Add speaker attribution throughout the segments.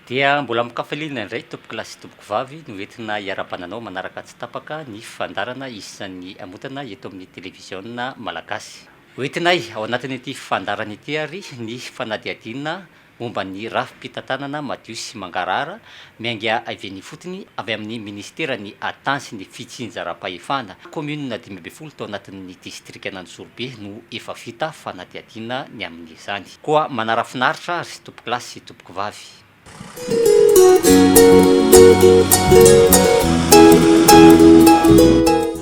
Speaker 1: Dia mbola mikafaliana indray tompoko lahy sy tompoko vavy no entina hiara-bananao manaraka tsy tapaka ny fandarana isan'ny amotana eto amin'ny télévision malagasy. Hoentinay ao anatin'ity fandarana ity ary ny fanadihadina momba ny rafim-pitantanana madio sy mangarahara miainga avy any fotony avy amin'ny ministera ny atany sy ny fitsinjaram-pahefana commune 10 tao anatin'ny district Anandzorobe no efa vita fanadihadina ny amin'izany. Koa manara-finaritra ary sy tompoko lahy sy tompoko vavy.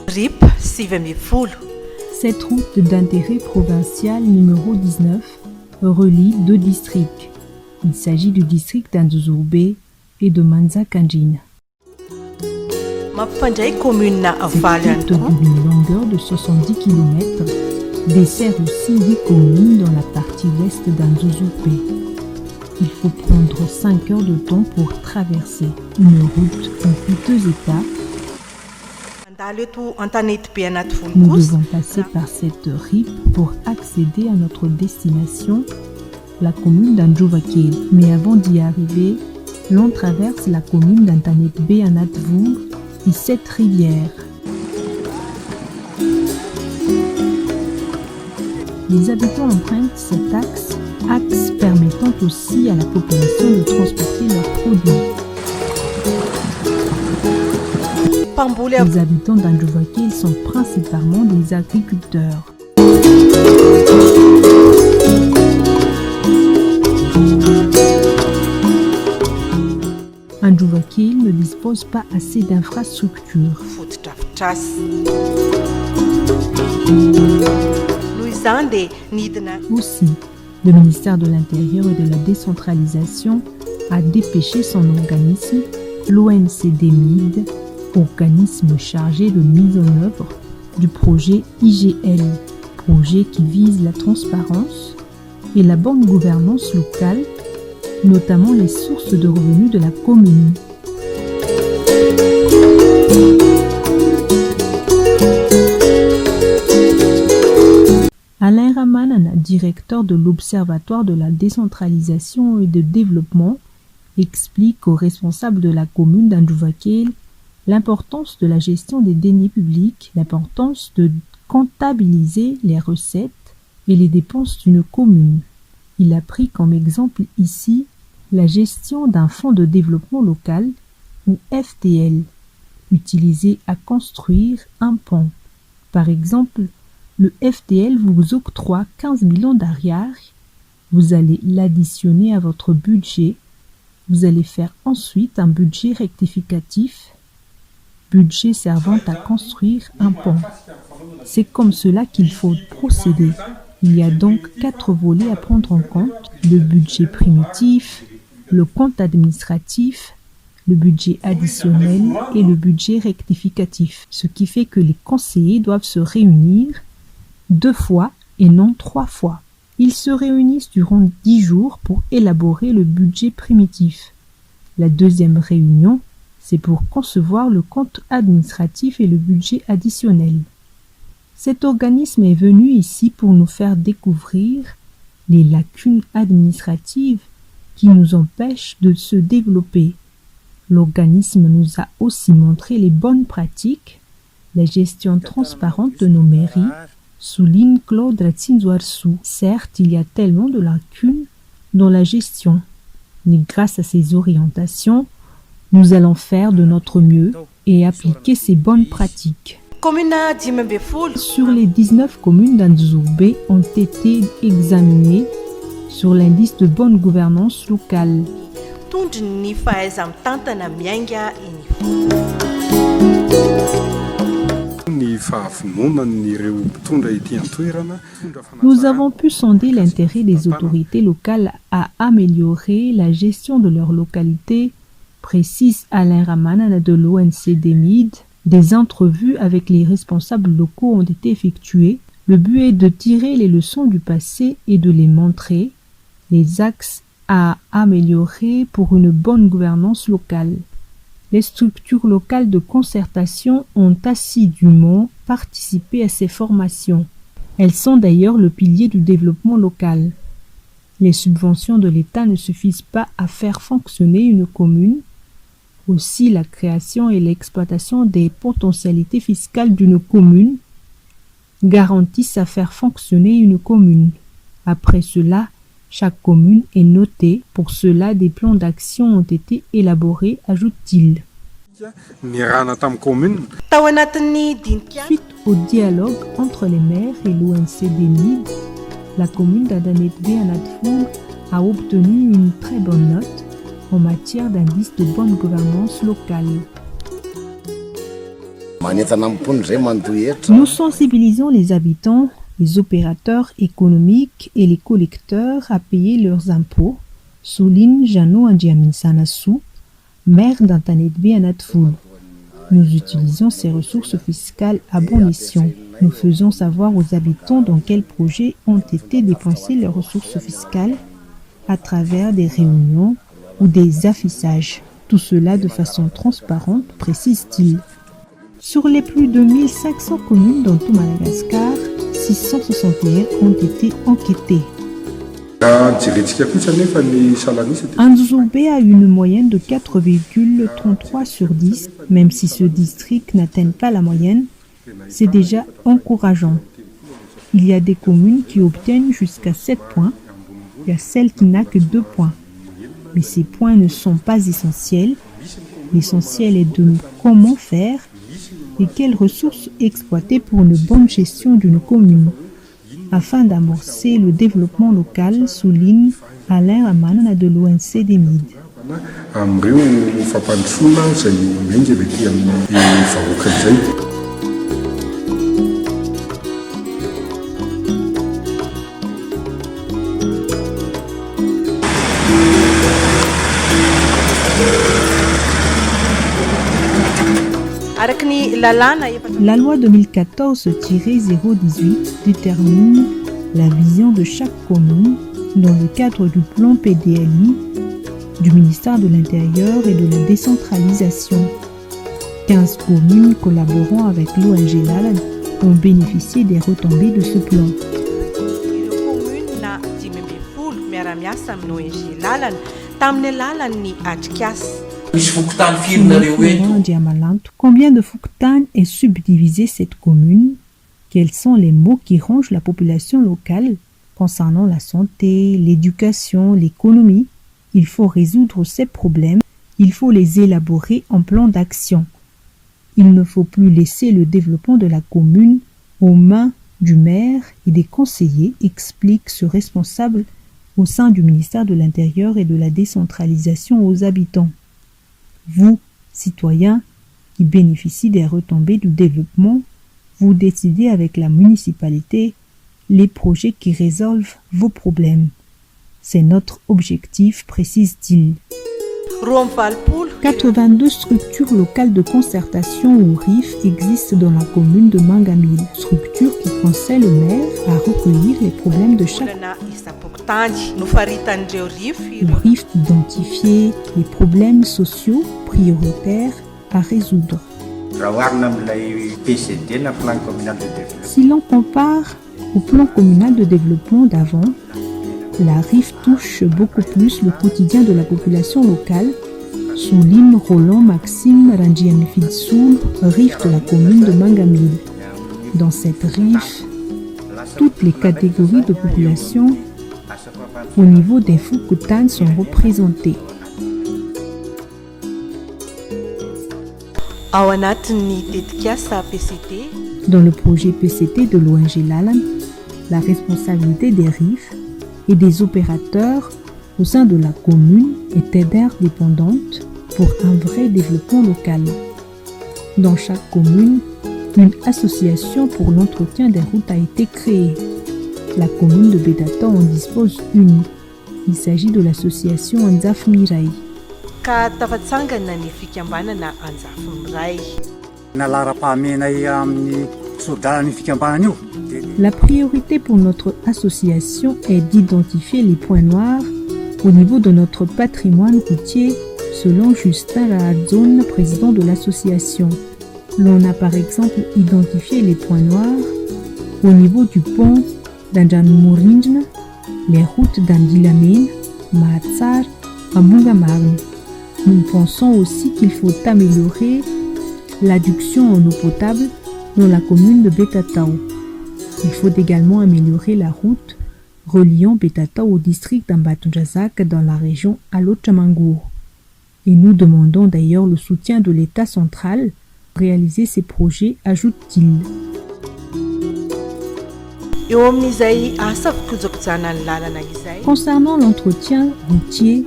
Speaker 2: RIP 7
Speaker 3: Cette route d'intérêt provincial numéro 19 relie deux districts. Il s'agit du district d'Andzorobe et de Manzakanjina.
Speaker 2: Cette route
Speaker 3: d'une longueur de 70 km dessert aussi 8 communes dans la partie ouest d'Andzorobe. Il faut prendre 5 heures de temps pour traverser une route en 2 étapes. Nous devons passer par cette RIP pour accéder à notre destination, la commune d'Anjuvakil. Mais avant d'y arriver, l'on traverse la commune d'Antanetbe Anatvour et 7 rivières. Les habitants empruntent cet axe permettant aussi à la population de transporter leurs produits. Les habitants d'Anjuvakil sont principalement des agriculteurs. Anjuvakil ne dispose pas assez d'infrastructures. Aussi, le ministère de l'Intérieur et de la Décentralisation a dépêché son organisme, l'ONCDMID, organisme chargé de mise en œuvre du projet IGL, projet qui vise la transparence et la bonne gouvernance locale, notamment les sources de revenus de la commune. Alain Ramanan, directeur de l'Observatoire de la décentralisation et de développement, explique aux responsables de la commune d'Anjuvakil l'importance de la gestion des deniers publics, l'importance de comptabiliser les recettes et les dépenses d'une commune. Il a pris comme exemple ici la gestion d'un fonds de développement local ou FDL, utilisé à construire un pont. Par exemple, le FDL vous octroie 15 millions d'ariary, vous allez l'additionner à votre budget, vous allez faire ensuite un budget rectificatif, budget servant à construire un pont. C'est comme cela qu'il faut procéder. Il y a donc 4 volets à prendre en compte, le budget primitif, le compte administratif, le budget additionnel et le budget rectificatif. Ce qui fait que les conseillers doivent se réunir 2 fois et non 3 fois. Ils se réunissent durant 10 jours pour élaborer le budget primitif. La deuxième réunion, c'est pour concevoir le compte administratif et le budget additionnel. Cet organisme est venu ici pour nous faire découvrir les lacunes administratives qui nous empêchent de se développer. L'organisme nous a aussi montré les bonnes pratiques, la gestion transparente de nos mairies, souligne Claude Ratzinzouarsou. Certes, il y a tellement de lacunes dans la gestion, mais grâce à ces orientations, nous allons faire de notre mieux et appliquer ces bonnes pratiques. Sur les 19 communes d'Andzorobe ont été examinées sur l'indice de bonne gouvernance locale. Nous avons pu sonder l'intérêt des autorités locales à améliorer la gestion de leur localité, précise Alain Ramanan de l'ONCDMID. Des entrevues avec les responsables locaux ont été effectuées. Le but est de tirer les leçons du passé et de les montrer, les axes à améliorer pour une bonne gouvernance locale. Les structures locales de concertation ont assidûment participé à ces formations. Elles sont d'ailleurs le pilier du développement local. Les subventions de l'État ne suffisent pas à faire fonctionner une commune. Aussi, la création et l'exploitation des potentialités fiscales d'une commune garantissent à faire fonctionner une commune. Après cela, chaque commune est notée. Pour cela, des plans d'action ont été élaborés, ajoute-t-il. Suite au dialogue entre les maires et l'ONC Dénide, la commune d'Andanetbe-Anatfoul a obtenu une très bonne note en matière d'indice de bonne gouvernance locale. Nous sensibilisons les habitants, les opérateurs économiques et les collecteurs à payer leurs impôts, souligne Jano Andiaminsanassou, maire d'Andanetbe-Anatfoul. Nous utilisons ces ressources fiscales à bon escient. Nous faisons savoir aux habitants dans quels projets ont été dépensées leurs ressources fiscales à travers des réunions ou des affichages. Tout cela de façon transparente, précise-t-il. Sur les plus de 1500 communes dans tout Madagascar, 661 ont été enquêtées. Anzoubé a une moyenne de 4,33 sur 10, même si ce district n'atteint pas la moyenne, c'est déjà encourageant. Il y a des communes qui obtiennent jusqu'à 7 points, il y a celle qui n'a que 2 points. Mais ces points ne sont pas essentiels. L'essentiel est de comment faire et quelles ressources exploiter pour une bonne gestion d'une commune. Afin d'amorcer le développement local, souligne Alain Amanana de l'ONC Dénide. La loi 2014-018 détermine la vision de chaque commune dans le cadre du plan PDLI du ministère de l'Intérieur et de la décentralisation. 15 communes collaborant avec l'ONG LALAN ont bénéficié des retombées de ce plan. Combien de Fouktan est subdivisée cette commune? Quels sont les mots qui rongent la population locale concernant la santé, l'éducation, l'économie? Il faut résoudre ces problèmes, il faut les élaborer en plan d'action. Il ne faut plus laisser le développement de la commune aux mains du maire et des conseillers, explique ce responsable au sein du ministère de l'Intérieur et de la décentralisation aux habitants. Vous, citoyens, qui bénéficient des retombées du développement, vous décidez avec la municipalité les projets qui résolvent vos problèmes. C'est notre objectif, précise-t-il. 82 structures locales de concertation ou RIF existent dans la commune de Mangamil, structures qui conseillent le maire à recueillir les problèmes de chaque le RIF d'identifier les problèmes sociaux prioritaires à résoudre. Si l'on compare au plan communal de développement d'avant, la RIF touche beaucoup plus le quotidien de la population locale, souligne Roland Maxime Randiamifidsoul, RIF de la commune de Mangamil. Dans cette RIF, toutes les catégories de population au niveau des Foukoutan sont représentées. Dans le projet PCT de l'ONG LALAN, la responsabilité des RIF et des opérateurs au sein de la commune est interdépendante pour un vrai développement local. Dans chaque commune, une association pour l'entretien des routes a été créée. La commune de Bedata en dispose une. Il s'agit de l'association Anzaf Mirai. La priorité pour notre association est d'identifier les points noirs au niveau de notre patrimoine routier, selon Justin Lahadzone, président de l'association. L'on a par exemple identifié les points noirs au niveau du pont d'Anjanmourinjne les routes d'Andilamine, Mahatsar, Ambungamarn. Nous pensons aussi qu'il faut améliorer l'adduction en eau potable dans la commune de Betatao. Il faut également améliorer la route reliant Betatao au district d'Ambatonjazak dans la région Alo-Chamangour. Et nous demandons d'ailleurs le soutien de l'État central pour réaliser ces projets, ajoute-t-il. Concernant l'entretien routier,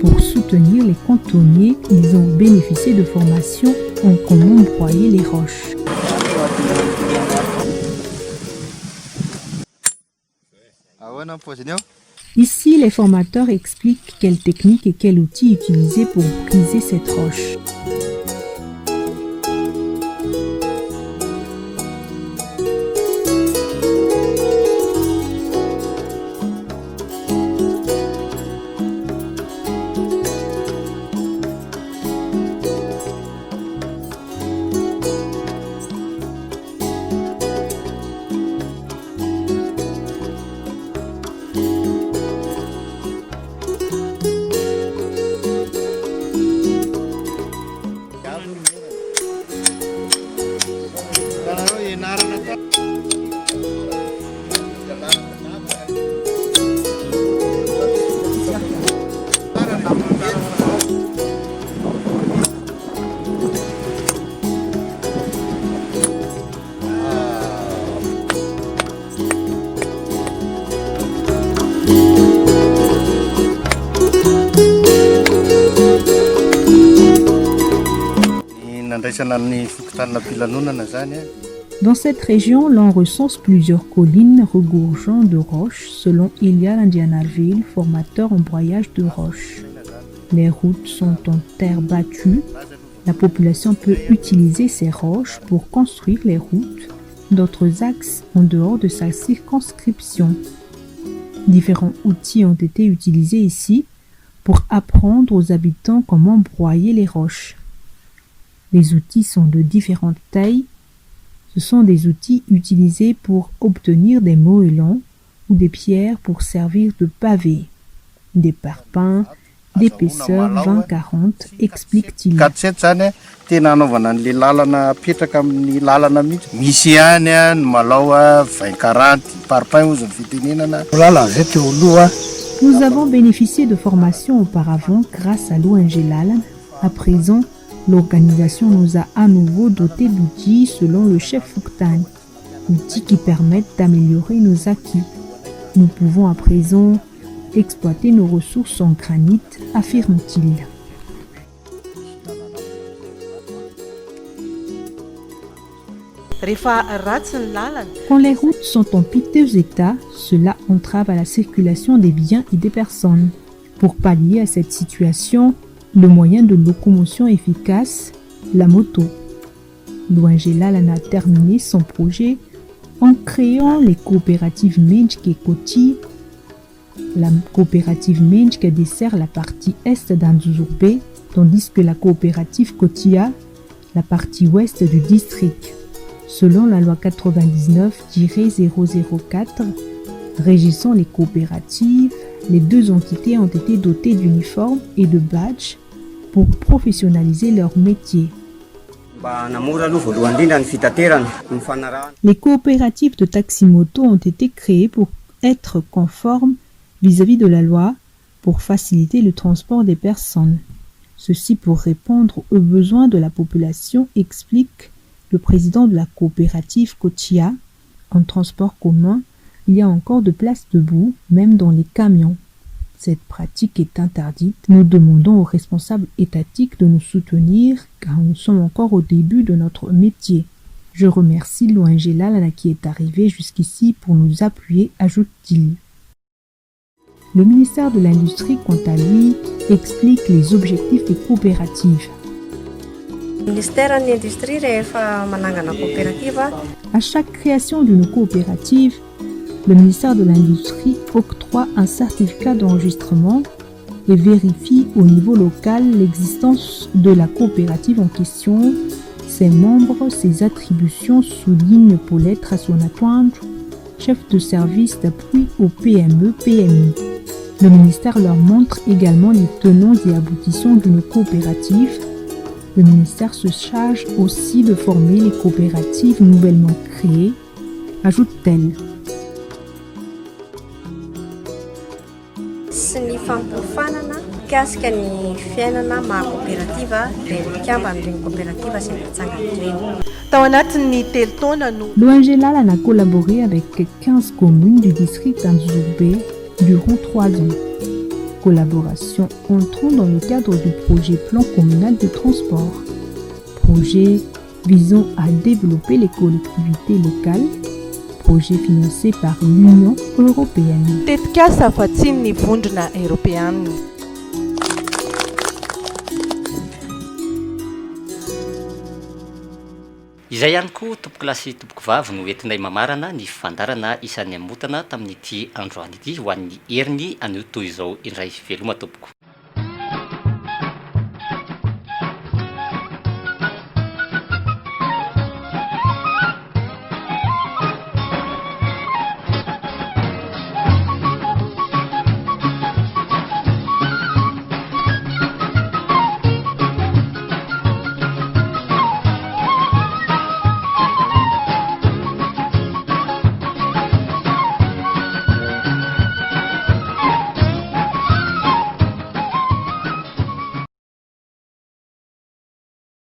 Speaker 3: pour soutenir les cantonniers, ils ont bénéficié de formations en comment broyer les roches. Ici, les formateurs expliquent quelles techniques et quels outils utiliser pour briser cette roche. Dans cette région, l'on recense plusieurs collines regorgeant de roches, selon Elial Indianarville, formateur en broyage de roches. Les routes sont en terre battue. La population peut utiliser ces roches pour construire les routes d'autres axes en dehors de sa circonscription. Différents outils ont été utilisés ici pour apprendre aux habitants comment broyer les roches. Les outils sont de différentes tailles. Ce sont des outils utilisés pour obtenir des moellons ou des pierres pour servir de pavés, des parpaings d'épaisseur 20-40, explique-t-il. Nous avons bénéficié de formations auparavant grâce à l'ONG. À présent, l'organisation nous a à nouveau dotés d'outils selon le chef Fouktan, outils qui permettent d'améliorer nos acquis. Nous pouvons à présent exploiter nos ressources en granit, affirme-t-il. Quand les routes sont en piteux état, cela entrave à la circulation des biens et des personnes. Pour pallier à cette situation, le moyen de locomotion efficace, la moto. L'ONG a terminé son projet en créant les coopératives Menjk et Koti. La coopérative Menjk dessert la partie est d'Anzuzurbe, tandis que la coopérative Kotia, la partie ouest du district. Selon la loi 99-004 régissant les coopératives, les deux entités ont été dotées d'uniformes et de badges pour professionnaliser leur métier. Les coopératives de taxi-moto ont été créées pour être conformes vis-à-vis de la loi pour faciliter le transport des personnes. Ceci pour répondre aux besoins de la population, explique le président de la coopérative Kotia. En transport commun, il y a encore de places debout, même dans les camions. Cette pratique est interdite. Nous demandons aux responsables étatiques de nous soutenir car nous sommes encore au début de notre métier. Je remercie l'ONG Lalana qui est arrivé jusqu'ici pour nous appuyer, ajoute-t-il. Le ministère de l'Industrie, quant à lui, explique les objectifs des coopératives. À chaque création d'une coopérative, le ministère de l'Industrie octroie un certificat d'enregistrement et vérifie au niveau local l'existence de la coopérative en question, ses membres, ses attributions, souligne Paulette Rassounatouandre, chefs de service d'appui aux PME-PMI. Le ministère leur montre également les tenants et aboutissants d'une coopérative. Le ministère se charge aussi de former les coopératives nouvellement créées, ajoute-t-elle.
Speaker 4: Sy ny fampihofanana mikasika ny fiainana maha-coopérative dia mikambana coopérative sy mitsangana.
Speaker 2: Tao anatin'ny telo taona no
Speaker 3: L'ONG Lalan a collaboré avec 15 communes du district d'Anzourbe durant 3 ans. Collaboration entrant dans le cadre du projet Plan communal de transport. Projet visant à développer les collectivités locales. Projet financé par l'Union européenne.
Speaker 2: tetika safatsiny ny vondrona eropeanina.
Speaker 1: Izay ihany koa tompoko lasy tompoko vavy no entinay mamarana ny fandarana isan'ny amotana tamin'ity androany ity ho an'ny heriny anio toy izao indray veloma tompoko.